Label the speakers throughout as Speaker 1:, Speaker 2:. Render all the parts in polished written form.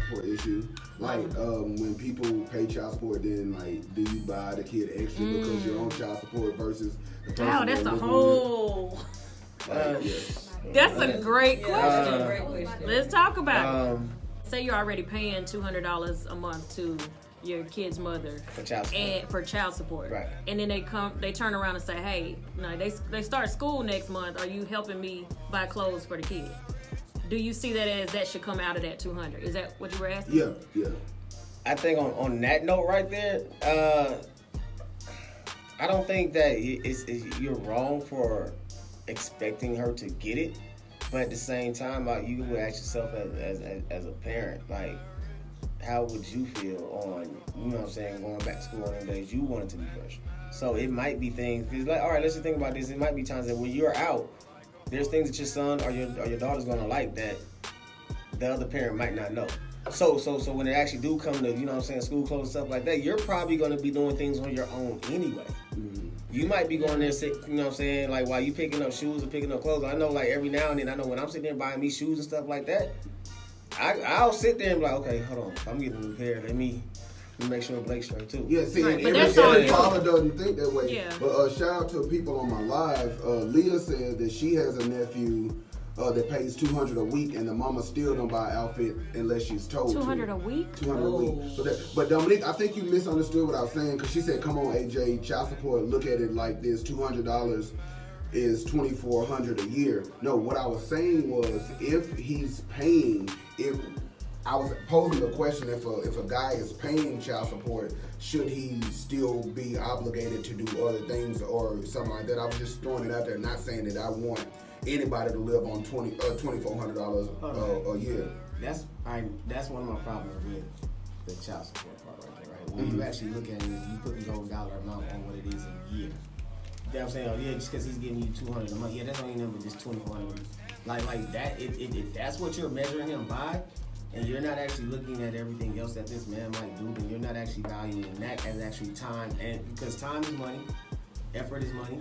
Speaker 1: support issue. Like when people pay child support, then like, do you buy the kid extra because you're on child support versus the person?
Speaker 2: Wow, that's a whole. That's a great question. Let's talk about it. Say you're already paying $200 a month to your kid's mother for child support,
Speaker 3: right?
Speaker 2: And then they turn around and say, "Hey, no, they start school next month. Are you helping me buy clothes for the kid?" Do you see that as that should come out of that $200? Is that what you were asking?
Speaker 1: Yeah.
Speaker 3: I think on that note right there, I don't think that you're wrong for expecting her to get it, but at the same time, like, you would ask yourself as a parent, like, how would you feel on, you know what I'm saying, going back to school on them days you wanted to be fresh? So it might be things, because like, all right, let's just think about this. It might be times that when you're out, there's things that your son or your daughter's gonna like that the other parent might not know. So when it actually do come to, you know what I'm saying, school clothes and stuff like that, you're probably gonna be doing things on your own anyway. You might be going there, you know what I'm saying, like while you picking up shoes or picking up clothes. I know, like, every now and then, I know when I'm sitting there buying me shoes and stuff like that, I'll sit there and be like, okay, hold on, if I'm getting a new pair, let me make sure Blake's straight too.
Speaker 1: Yeah, see,
Speaker 2: right,
Speaker 1: every father doesn't think that way.
Speaker 2: Yeah.
Speaker 1: But shout out to people on my live. Leah said that she has a nephew that pays $200 a week, and the mama still don't buy an outfit unless she's told to.
Speaker 2: $200 a week?
Speaker 1: $200 a week. But Dominique, I think you misunderstood what I was saying, because she said, come on, AJ, child support, look at it like this, $200 is $2,400 a year. No, what I was saying was, if he's paying, I was posing the question, if a guy is paying child support, should he still be obligated to do other things or something like that? I was just throwing it out there, not saying that I want anybody to live on $2,400 a year.
Speaker 4: That's one of my problems with the child support part right there, right? When you actually look at it, you put the whole dollar amount on what it is a year. You know what I'm saying? Oh yeah, just because he's giving you $200 a month, yeah, that's only number just $2,400. Like that. If that's what you're measuring him by, and you're not actually looking at everything else that this man might do, then you're not actually valuing that as actually time, and because time is money. Effort is money.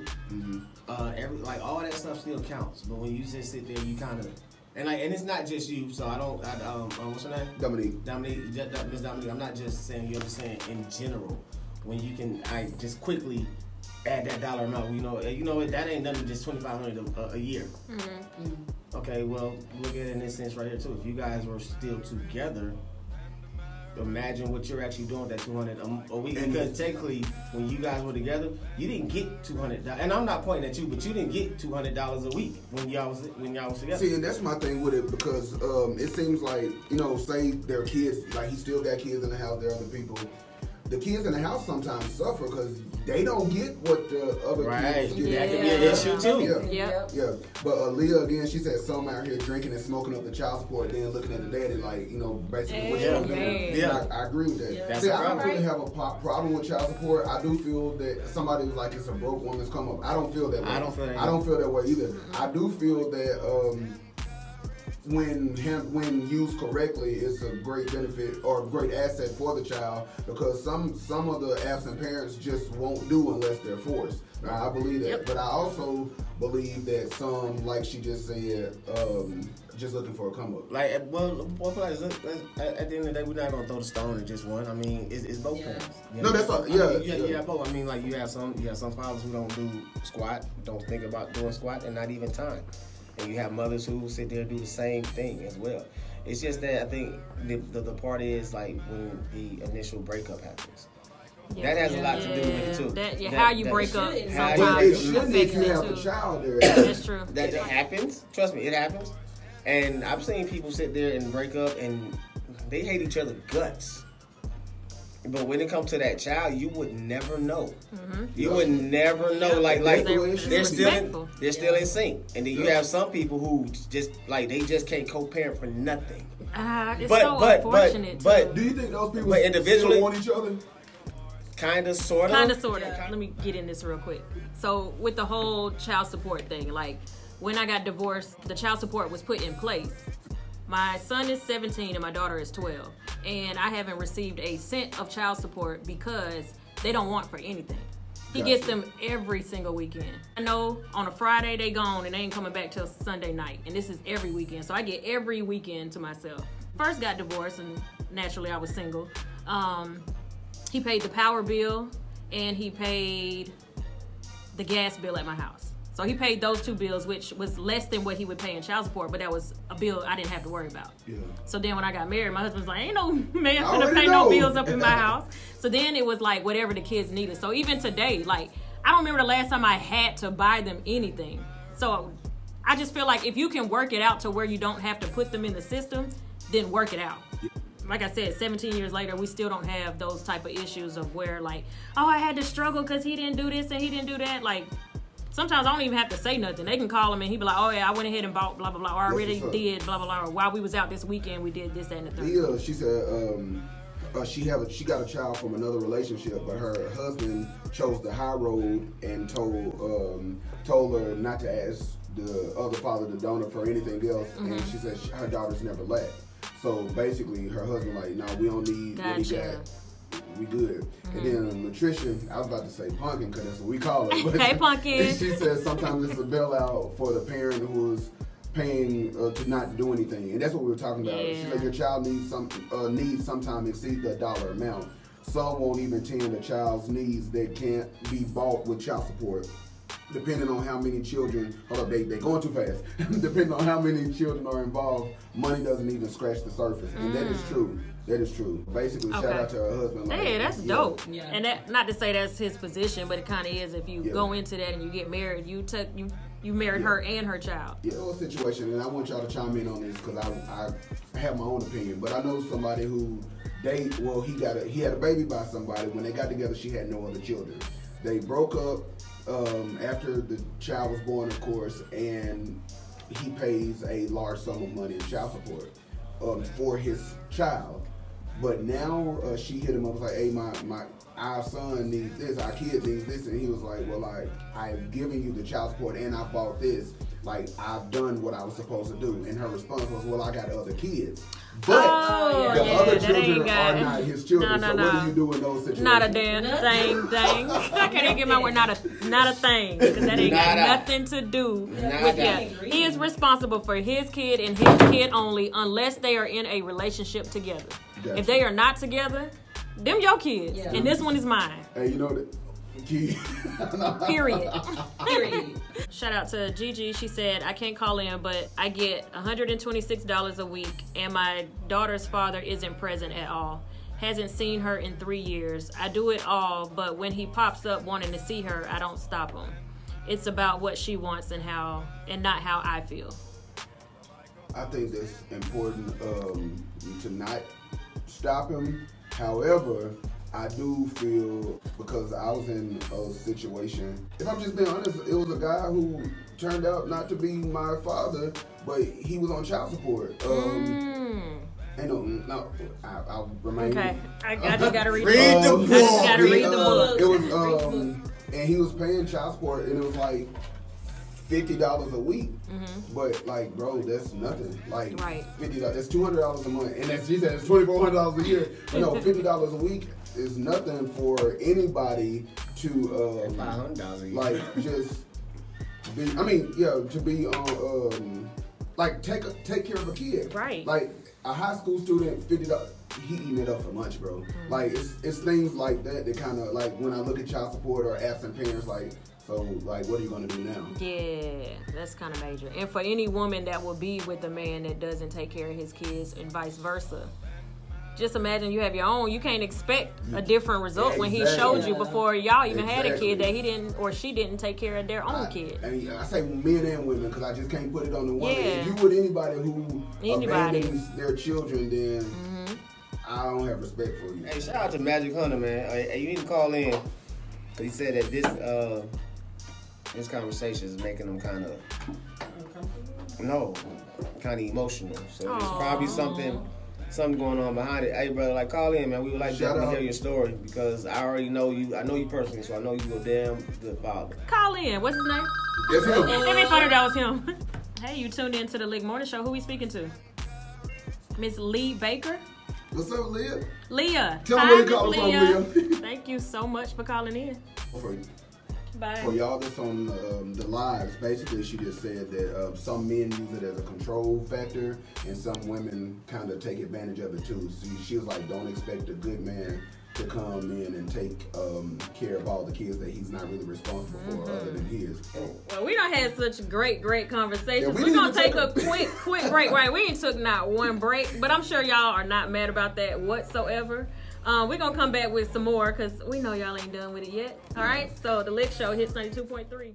Speaker 4: All that stuff still counts. But when you just sit there, you kind of, and it's not just you. So what's her name?
Speaker 1: Dominique,
Speaker 4: Miss Dominique. I'm not just saying you. I'm just saying in general, when you can, just quickly add that dollar amount. You know that ain't nothing. Just $2,500 a year. Okay, well, look at it in this sense right here too. If you guys were still together, imagine what you're actually doing with that $200 a week. Because technically, when you guys were together, you didn't get $200. And I'm not pointing at you, but you didn't get $200 a week when y'all was together.
Speaker 1: See, and that's my thing with it, because it seems like, say their kids, like he still got kids in the house, there are other people. The kids in the house sometimes suffer because they don't get what the other kids get.
Speaker 4: That can be an issue too.
Speaker 1: Yeah. But Leah, again, she said some out here drinking and smoking up the child support, then looking at the daddy like, basically what you're doing.
Speaker 4: Yeah.
Speaker 1: I agree with that.
Speaker 4: Yeah.
Speaker 1: See, I don't really have a problem with child support. I do feel that somebody was like, it's a broke woman's come up. I don't feel that way.
Speaker 4: I don't feel
Speaker 1: that way either. I do feel that when used correctly, it's a great benefit or a great asset for the child, because some of the absent parents just won't do unless they're forced. Now, I believe that, but I also believe that some, like she just said, just looking for a come up.
Speaker 3: Like, at the end of the day, we're not gonna throw the stone at just one. I mean, it's both parents.
Speaker 1: No, that's all.
Speaker 3: You have both. I mean, like you have some fathers who don't do squat, don't think about doing squat, and not even time. And you have mothers who sit there and do the same thing as well. It's just that I think the part is like when the initial breakup happens. Yeah. That has a lot to do with it too.
Speaker 2: How you break up.
Speaker 1: Well, it shouldn't if you have a child there.
Speaker 2: That's true.
Speaker 3: That happens. Trust me, it happens. And I've seen people sit there and break up and they hate each other guts. But when it comes to that child, you would never know. You would never know. Like they're still in sync. And then you have some people who just they just can't co-parent for nothing.
Speaker 2: It's so unfortunate.
Speaker 1: But do you think those people still want each other?
Speaker 3: Kind of, sort of.
Speaker 2: Yeah. Let me get in this real quick. So with the whole child support thing, like when I got divorced, the child support was put in place. My son is 17 and my daughter is 12. And I haven't received a cent of child support because they don't want for anything. He gets them every single weekend. I know on a Friday they gone and they ain't coming back till Sunday night. And this is every weekend. So I get every weekend to myself. First got divorced and naturally I was single. He paid the power bill and he paid the gas bill at my house. So he paid those 2 bills, which was less than what he would pay in child support, but that was a bill I didn't have to worry about. Yeah. So then when I got married, my husband was like, ain't no man finna pay no bills up in my house. So then it was like whatever the kids needed. So even today, like, I don't remember the last time I had to buy them anything. So I just feel like if you can work it out to where you don't have to put them in the system, then work it out. Like I said, 17 years later, we still don't have those type of issues of where like, oh, I had to struggle because he didn't do this and he didn't do that. Like, sometimes I don't even have to say nothing. They can call him and he be like, oh yeah, I went ahead and bought blah, blah, blah. Or I really did blah, blah, blah. Or while we was out this weekend, we did this, that, and the third.
Speaker 1: Yeah, she said she got a child from another relationship, but her husband chose the high road and told her not to ask the other father, the donor, for anything else. And she said her daughters never lacked. So basically, her husband like, no, we don't need what he got. We good. And then Latricia, I was about to say Pumpkin because that's what we call her. But
Speaker 2: hey, Pumpkin.
Speaker 1: She said sometimes it's a bailout for the parent who's paying to not do anything, and that's what we were talking about. She said your child needs sometimes exceed the dollar amount. Some won't even tend the child's needs that can't be bought with child support. Depending on how many children, they going too fast. Depending on how many children are involved, money doesn't even scratch the surface, and that is true. That is true. Basically, shout out to her husband. Like,
Speaker 2: hey, that's dope. Yeah. And that, not to say that's his position, but it kind of is. If you go into that and you get married, you married her and her child. Yeah, it was a situation, and I want y'all to chime in on this because I have my own opinion. But I know somebody who he had a baby by somebody. When they got together, she had no other children. They broke up after the child was born, of course, and he pays a large sum of money in child support for his child. But now she hit him up, was like, hey, our son needs this, our kid needs this. And he was like, well, I've given you the child support and I bought this. Like, I've done what I was supposed to do. And her response was, well, I got other kids. But the other children are not his children. So what do you do in those situations? Not a damn thing. I can't even get my word. Not a thing. Because that ain't got nothing to do with He is responsible for his kid and his kid only unless they are in a relationship together. Gotcha. If they are not together, them your kids. Yeah. And this one is mine.
Speaker 1: Hey, you know that.
Speaker 2: Period. Shout out to Gigi. She said, I can't call in, but I get $126 a week, and my daughter's father isn't present at all. Hasn't seen her in 3 years. I do it all, but when he pops up wanting to see her, I don't stop him. It's about what she wants and not how I feel.
Speaker 1: I think that's important to not stop him. However, I do feel, because I was in a situation, if I'm just being honest, it was a guy who turned out not to be my father, but he was on child support. I'll remind
Speaker 2: you. I just gotta read
Speaker 1: the book.
Speaker 2: I just gotta read the book.
Speaker 1: It was, and he was paying child support, and it was like $50 a week. But like, bro, that's nothing. Like, $50, that's $200 a month, and she said it's $2,400 a year. But no, $50 a week is nothing for anybody to
Speaker 3: $500 a year.
Speaker 1: Like just be. I mean, to be on like take care of a kid.
Speaker 2: Right.
Speaker 1: Like a high school student, $50. He eating it up for lunch, bro. Like it's things like that kind of like when I look at child support or absent parents, like. So, like, what are you going to do now?
Speaker 2: Yeah, that's kind of major. And for any woman that will be with a man that doesn't take care of his kids and vice versa, just imagine you have your own. You can't expect a different result when he showed you before y'all even had a kid that he didn't or she didn't take care of their own kid.
Speaker 1: And I say men and women because I just can't put it on the woman. If you with anybody who abandons their children, then I don't have respect for you.
Speaker 3: Hey, shout out to Magic Hunter, man. Hey, you need to call in. He said that this conversation is making them kind of emotional. So there's probably something going on behind it. Hey, brother, like, call in, man. We would like to hear your story because I already know you. I know you personally, so I know you a damn good father.
Speaker 2: Call in. What's his name?
Speaker 1: It's him.
Speaker 2: It'd be funny that was him. Hey, you tuned in to the L.I.C.K Morning Show. Who we speaking to? Miss Lee Baker.
Speaker 1: What's up, Leah?
Speaker 2: Leah.
Speaker 1: Tell me where you calling from, Leah.
Speaker 2: Thank you so much for calling in. Bye.
Speaker 1: For y'all that's on the lives, basically she just said that some men use it as a control factor and some women kind of take advantage of it too. So she was like, don't expect a good man to come in and take care of all the kids that he's not really responsible for other than his.
Speaker 2: Well, we done had such great conversations.
Speaker 1: Yeah,
Speaker 2: We're gonna take a quick break, right? We ain't took not one break, but I'm sure y'all are not mad about that whatsoever. We're gonna come back with some more because we know y'all ain't done with it yet. All right, so the L.I.C.K Show hits 92.3.